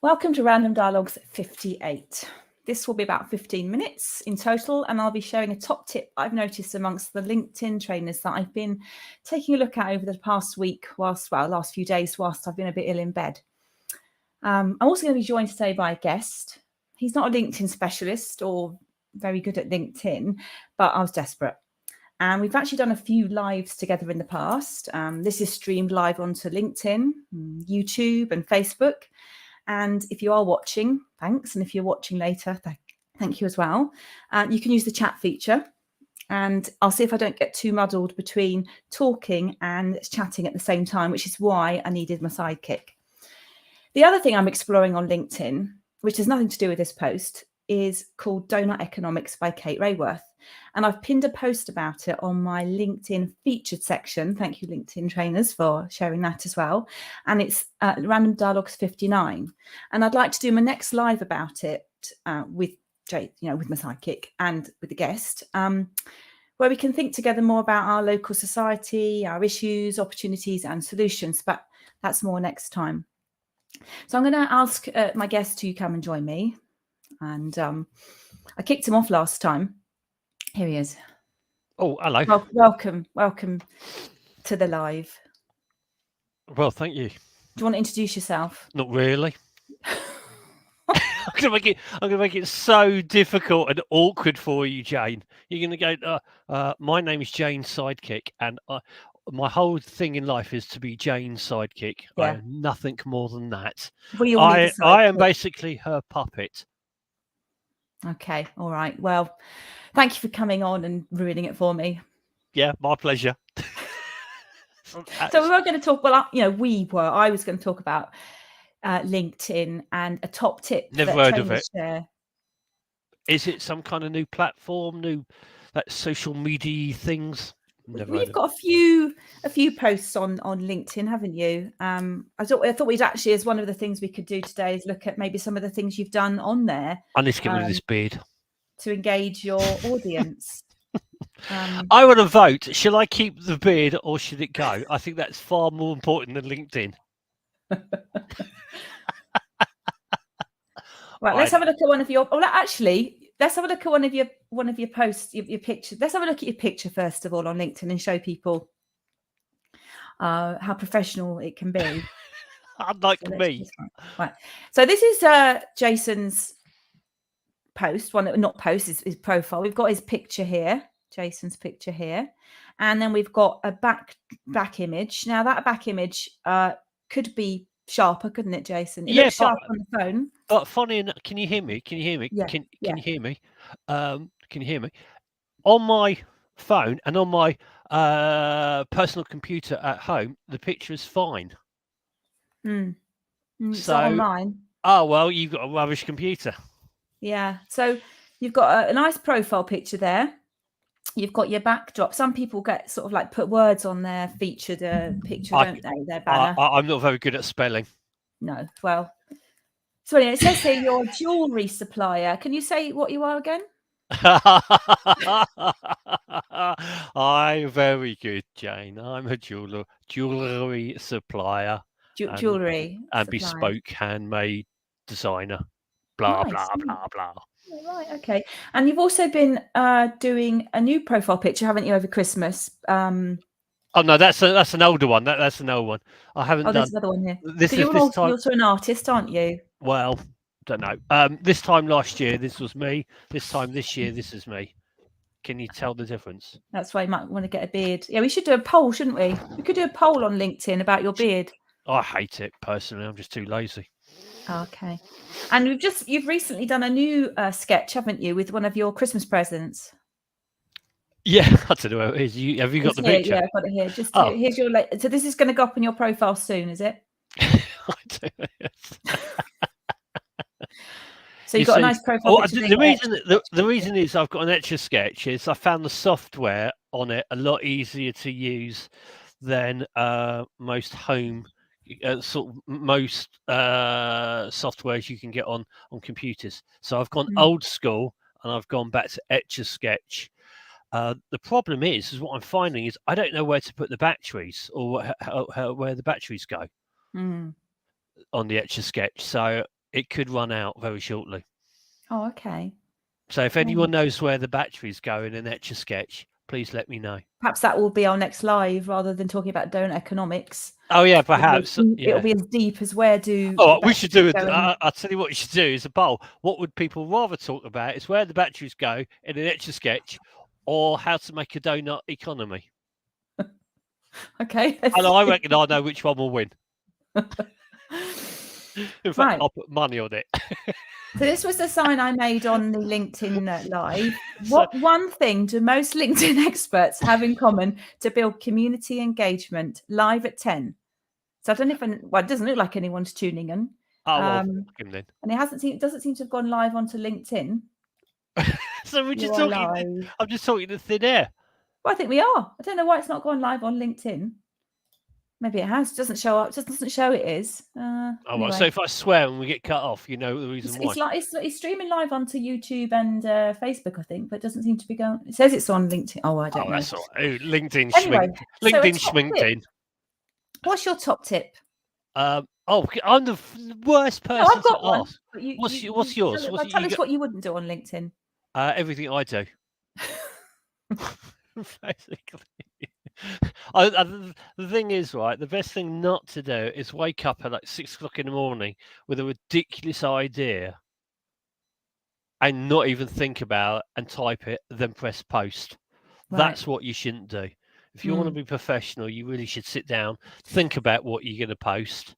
Welcome to Random Dialogues 58. This will be about 15 minutes in total, and I'll be sharing a top tip I've noticed amongst the LinkedIn trainers that I've been taking a look at over the past week, last few days, whilst I've been a bit ill in bed. I'm also going to be joined today by a guest. He's not a LinkedIn specialist or very good at LinkedIn, but I was desperate. And we've actually done a few lives together in the past. This is streamed live onto LinkedIn, YouTube, and Facebook. And if you are watching, thanks. And if you're watching later, thank you as well. You can use the chat feature. And I'll see if I don't get too muddled between talking and chatting at the same time, which is why I needed my sidekick. The other thing I'm exploring on LinkedIn, which has nothing to do with this post, is called Donut Economics by Kate Rayworth. And I've pinned a post about it on my LinkedIn featured section. Thank you, LinkedIn trainers, for sharing that as well. And it's Random Dialogues 59. And I'd like to do my next live about it with Jay, with my sidekick and with the guest, where we can think together more about our local society, our issues, opportunities, and solutions. But that's more next time. So I'm going to ask my guest to come and join me. And I kicked him off last time. Here he is. Oh, hello. Welcome to the live. Well, thank you. Do you want to introduce yourself? Not really. I'm gonna make it so difficult and awkward for you, Jane. You're gonna go. My name is Jane's sidekick, and my whole thing in life is to be Jane's sidekick. Yeah. I am nothing more than that. We all need a sidekick. I am basically her puppet. Okay, all right. Well, thank you for coming on and ruining it for me. Yeah, my pleasure. So we were going to talk. Well, I was going to talk about LinkedIn and a top tip. Never heard of it. Share. Is it some kind of new platform, that social media things? You've got a few posts on LinkedIn, haven't you? I thought we'd actually, as one of the things we could do today, is look at maybe some of the things you've done on there. I need to get rid of this beard to engage your audience. I want to vote. Shall I keep the beard or should it go? I think that's far more important than LinkedIn. Right, let's have a look at one of your. Well, actually, let's have a look at one of your posts, your picture. Let's have a look at your picture first of all on LinkedIn and show people how professional it can be. Unlike me. Right. So this is Jason's post. Not post, his profile. We've got his picture here, Jason's picture here, and then we've got a back image. Now that back image could be sharper, couldn't it, Jason? It looks sharp on the phone. But funny enough, can you hear me? Can you hear me? Yeah. Can you hear me? Can you hear me? On my phone and on my personal computer at home, the picture is fine. So on mine. Oh well, you've got a rubbish computer. Yeah. So you've got a nice profile picture there. You've got your backdrop. Some people get sort of like put words on their featured picture, don't they? Their banner. I'm not very good at spelling. No. Well, so anyway, it says here you're a jewellery supplier. Can you say what you are again? I'm very good, Jane. I'm a jewellery supplier. Jewellery and bespoke handmade designer. Blah, nice. blah, blah, blah. Right, okay. And you've also been doing a new profile picture, haven't you, over Christmas? Oh no, that's an older one. That's an old one. I haven't done. There's another one here. You're also an artist, aren't you? Well, don't know. This time last year, this was me. This year, this is me. Can you tell the difference? That's why you might want to get a beard. Yeah, we should do a poll, shouldn't we? We could do a poll on LinkedIn about your beard. I hate it personally. I'm just too lazy. Okay. And you've recently done a new sketch, haven't you, with one of your Christmas presents? Yeah, I don't know where it is. Have you got the picture? Yeah, I've got it here. Here's your. So this is going to go up on your profile soon, is it? I do. Yes. So you've got a nice profile. The reason is I've got an Etch-a-Sketch is I found the software on it a lot easier to use than most softwares you can get on computers. So I've gone old school and I've gone back to Etch-a-Sketch. The problem is what I'm finding is I don't know where to put the batteries or where the batteries go on the Etch-a-Sketch. So it could run out very shortly. Oh, okay. So if anyone knows where the batteries go in an Etch-a-Sketch, please let me know. Perhaps that will be our next live rather than talking about donut economics. Oh yeah, perhaps. It'll be as deep as where do. Oh, we should do it. batteries go in- I'll tell you what you should do is a poll. What would people rather talk about? Is where the batteries go in an Etch-a-Sketch, or how to make a donut economy? Okay. And I reckon I know which one will win. In fact, Right. I'll put money on it. So this was the sign I made on the LinkedIn Live. What one thing do most LinkedIn experts have in common to build community engagement? Live at 10. So I don't know if it doesn't look like anyone's tuning in. Oh, well, then. And it doesn't seem to have gone live onto LinkedIn. So we're just talking. I'm just talking to thin air. Well, I think we are. I don't know why it's not gone live on LinkedIn. Maybe it has. It doesn't show up. It just doesn't show it is. Anyway. So if I swear and we get cut off, you know the reason why. It's streaming live onto YouTube and Facebook, I think, but it doesn't seem to be going. It says it's on LinkedIn. Oh, I don't know. That's all right. LinkedIn LinkedIn What's your top tip? I'm the worst person I've got to one. ask. What's yours? Tell us what you wouldn't do on LinkedIn. Everything I do. Basically. The thing is, right, the best thing not to do is wake up at like 6 o'clock in the morning with a ridiculous idea and not even think about it and type it, then press post. Right. That's what you shouldn't do. If you want to be professional, you really should sit down, think about what you're going to post.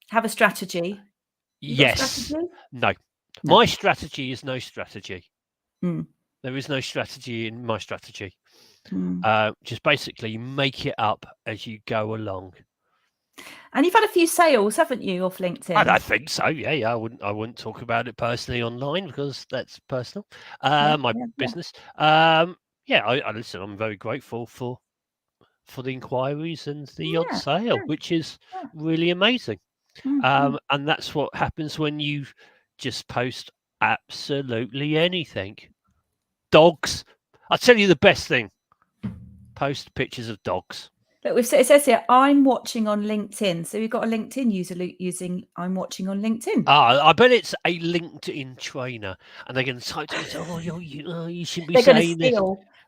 Have a strategy. Yes. No. My strategy is no strategy. There is no strategy in my strategy. Just basically make it up as you go along. And you've had a few sales, haven't you, off LinkedIn? I think so. Yeah. I wouldn't talk about it personally online because that's personal. My business. I listen. I'm very grateful for the inquiries and the odd sale, which is really amazing. And that's what happens when you just post absolutely anything. Dogs. I'll tell you the best thing. Post pictures of dogs. Look, it says here, I'm watching on LinkedIn. So we've got a LinkedIn user using I'm watching on LinkedIn. I bet it's a LinkedIn trainer. And they're going to type to it, you shouldn't be saying this.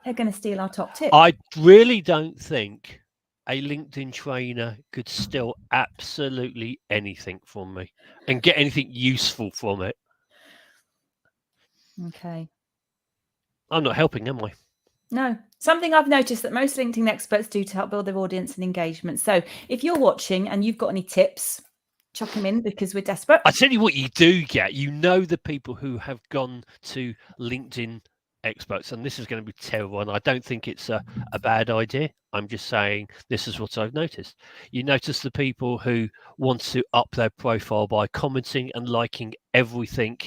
They're going to steal our top tip. I really don't think a LinkedIn trainer could steal absolutely anything from me and get anything useful from it. Okay. I'm not helping, am I? No. Something I've noticed that most LinkedIn experts do to help build their audience and engagement. So if you're watching and you've got any tips, chuck them in because we're desperate. I tell you what you do get. You know the people who have gone to LinkedIn experts, and this is going to be terrible, and I don't think it's a bad idea. I'm just saying this is what I've noticed. You notice the people who want to up their profile by commenting and liking everything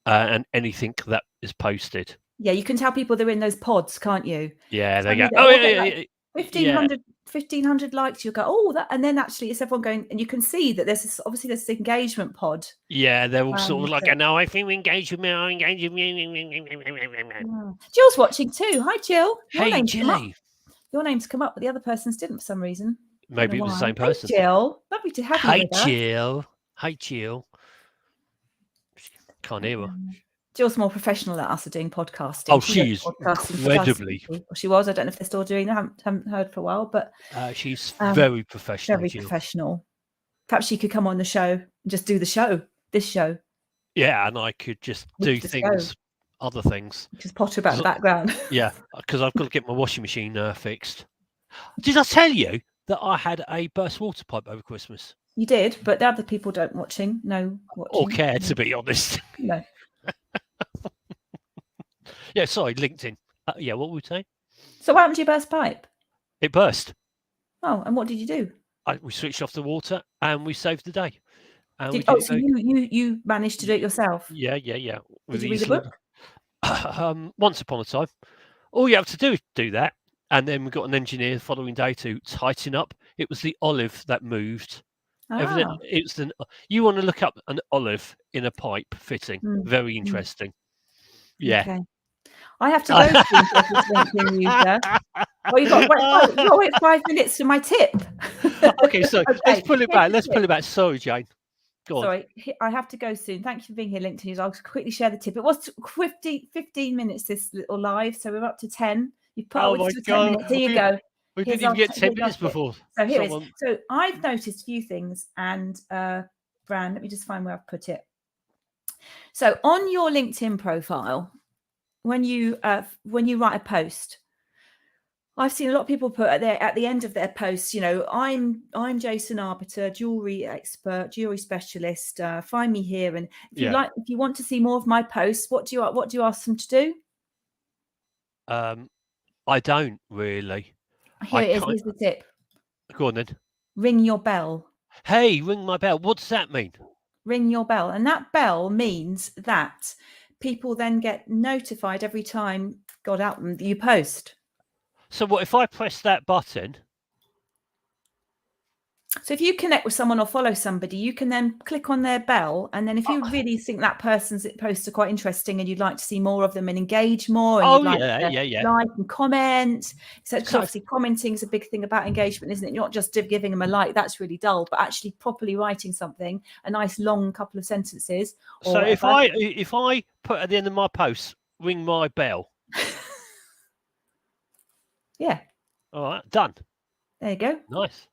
and anything that is posted. Yeah, you can tell people they're in those pods, can't you? Yeah, they go, oh, yeah. 1,500 likes, you'll go, oh, that, and then actually it's everyone going, and you can see that there's this engagement pod. Yeah, they're all sort of like, no, I feel engaged with me, I engage with me. Jill's watching too. Hi, Jill. Hey, Jilly. Your name's come up, but the other person's didn't for some reason. Maybe it was the same person. Hey, Jill. Lovely to have you with us. Hi, Jill. Can't hear her. Jill's more professional than us at doing podcasting. Oh, she is incredibly. She was. I don't know if they're still doing that. I haven't heard for a while, but she's very professional. Very professional. Perhaps she could come on the show and just do this show. Yeah, and I could just do things, other things. Just potter about the background. Yeah, because I've got to get my washing machine fixed. Did I tell you that I had a burst water pipe over Christmas? You did, but the other people don't watching. Or care, to be honest. No. Yeah, sorry, LinkedIn. What were we saying? So what happened to your burst pipe? It burst. Oh, and what did you do? We switched off the water and we saved the day. So you managed to do it yourself? Yeah. Did you read the book? Once upon a time. All you have to do is do that. And then we got an engineer the following day to tighten up. It was the olive that moved. You want to look up an olive in a pipe fitting. Very interesting. Yeah. Okay. I have to go to this LinkedIn user. Well, you've got to wait 5 minutes for my tip. Okay, so let's pull it back. Sorry, Jane. Go on. Sorry, I have to go soon. Thank you for being here, LinkedIn News. I'll quickly share the tip. It was 15 minutes, this little live, so we're up to 10. You put Oh it my to 10 God. minutes. Here you go. We Here's didn't even our get tip. 10 Here's our minutes tip. before. So here it is. So I've noticed a few things, and Bran, let me just find where I've put it. So on your LinkedIn profile, when you write a post, I've seen a lot of people put at the end of their posts, you know, I'm Jason Arbiter, jewelry expert, jewelry specialist. Find me here. And if you want to see more of my posts, what do you ask them to do? I don't really. Here it is. Here's the tip. Go on then. Ring your bell. Hey, ring my bell. What does that mean? Ring your bell. And that bell means that people then get notified every time, God help them, that you post. So what if I press that button? So if you connect with someone or follow somebody, you can then click on their bell. And then if you really think that person's posts are quite interesting and you'd like to see more of them and engage more, and you'd like to like and comment. So obviously commenting is a big thing about engagement, isn't it? You're not just giving them a like, that's really dull, but actually properly writing something, a nice long couple of sentences. So if I put at the end of my post, ring my bell. Yeah. All right, done. There you go. Nice.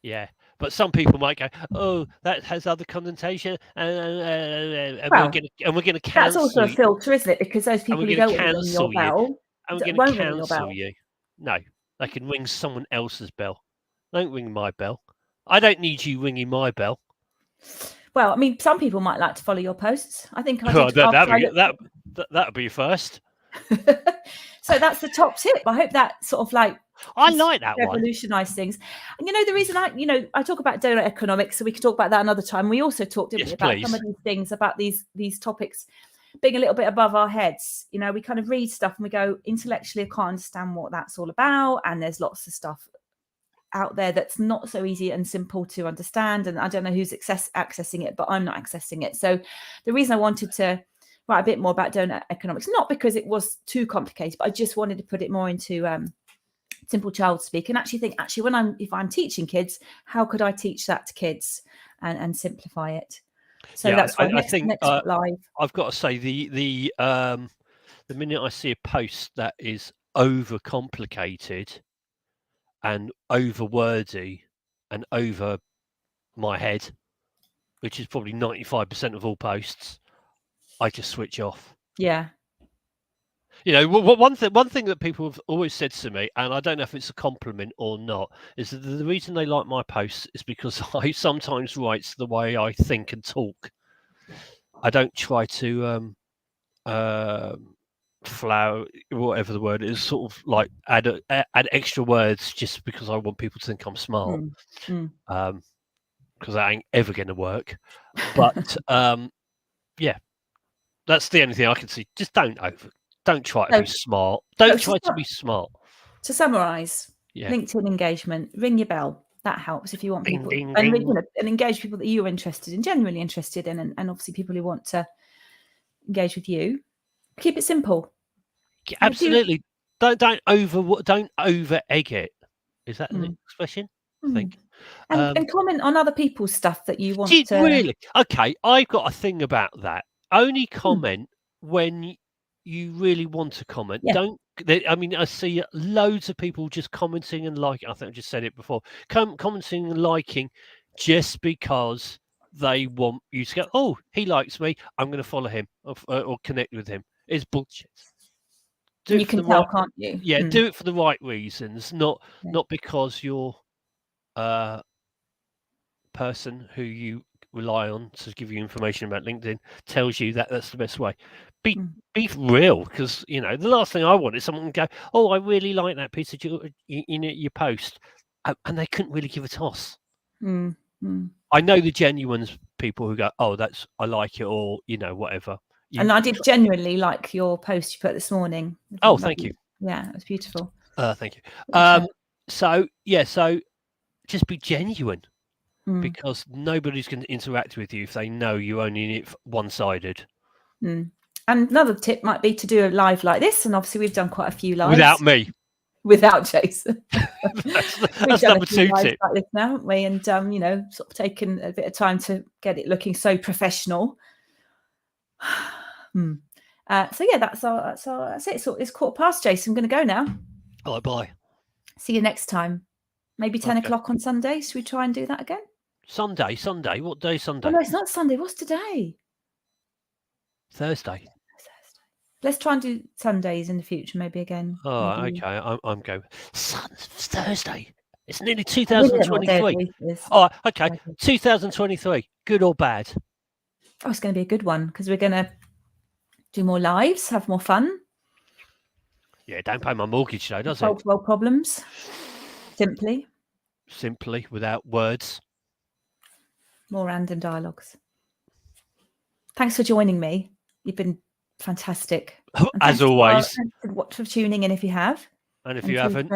Yeah. But some people might go, "Oh, that has other connotation," and we're going to cancel. That's also a filter, isn't it? Because those people who don't ring your bell won't ring your bell. No, they can ring someone else's bell. Don't ring my bell. I don't need you ringing my bell. Well, I mean, some people might like to follow your posts. I think that'd be first. So that's the top tip. I hope that sort of I like that revolutionise things. And the reason I talk about donut economics, so we could talk about that another time. We also talked about some of these things, about these topics being a little bit above our heads. We kind of read stuff and we go, intellectually, I can't understand what that's all about. And there's lots of stuff out there that's not so easy and simple to understand. And I don't know who's accessing it, but I'm not accessing it. So the reason I wanted to write a bit more about donut economics, not because it was too complicated, but I just wanted to put it more into simple child speak, and actually think, if I'm teaching kids, how could I teach that to kids and simplify it? So that's why I think live. I've got to say the minute I see a post that is overcomplicated and over wordy and over my head, which is probably 95% of all posts, I just switch off. Yeah. One thing that people have always said to me, and I don't know if it's a compliment or not, is that the reason they like my posts is because I sometimes write the way I think and talk. I don't try to flower, whatever the word is, sort of like add extra words just because I want people to think I'm smart. Because that ain't ever going to work. But yeah, that's the only thing I can see. Just don't try to be smart. Don't try to be smart. To summarise, LinkedIn engagement, ring your bell. That helps if you want people and engage people that you're genuinely interested in, and obviously people who want to engage with you. Keep it simple. Absolutely. Don't over egg it. Is that an expression? I think. And comment on other people's stuff that you want to. Really? Okay, I've got a thing about that. Only comment when you really want to comment. I see loads of people just commenting and liking. I think I just said it before. Commenting and liking just because they want you to go, "Oh, he likes me. I'm going to follow him or connect with him." It's bullshit. You can tell, can't you? Yeah, do it for the right reasons, not because you're a person who you rely on to give you information about LinkedIn tells you that that's the best way. Be real, because the last thing I want is someone to go, "Oh, I really like that piece of your post," and they couldn't really give a toss. I know the genuine people who go, "Oh, I like it," or whatever. And I did genuinely like your post you put this morning. Oh, thank you. Yeah, it was beautiful. Thank you. So just be genuine. Because nobody's going to interact with you if they know you're only in it one-sided. And another tip might be to do a live like this, and obviously we've done quite a few lives without me. without Jason. That's number 2 tip. Like this now, haven't we? And you know, sort of taken a bit of time to get it looking so professional. So yeah, that's it. So it's 1:15, Jason. I'm going to go now. All right, bye. See you next time. Maybe 10 o'clock on Sunday. Should we try and do that again? Sunday. What day? Sunday? Oh, no, it's not Sunday. What's today? Thursday. Let's try and do Sundays in the future, maybe again. Oh, maybe. okay. I'm going. Thursday. It's nearly 2023. Oh, okay. 2023. Good or bad? Oh, it's going to be a good one because we're going to do more lives, have more fun. Yeah, don't pay my mortgage though, does it? Solve world problems. Simply, without words. More random dialogues. Thanks for joining me. You've been fantastic. As always. Thanks for tuning in if you have. And if you haven't,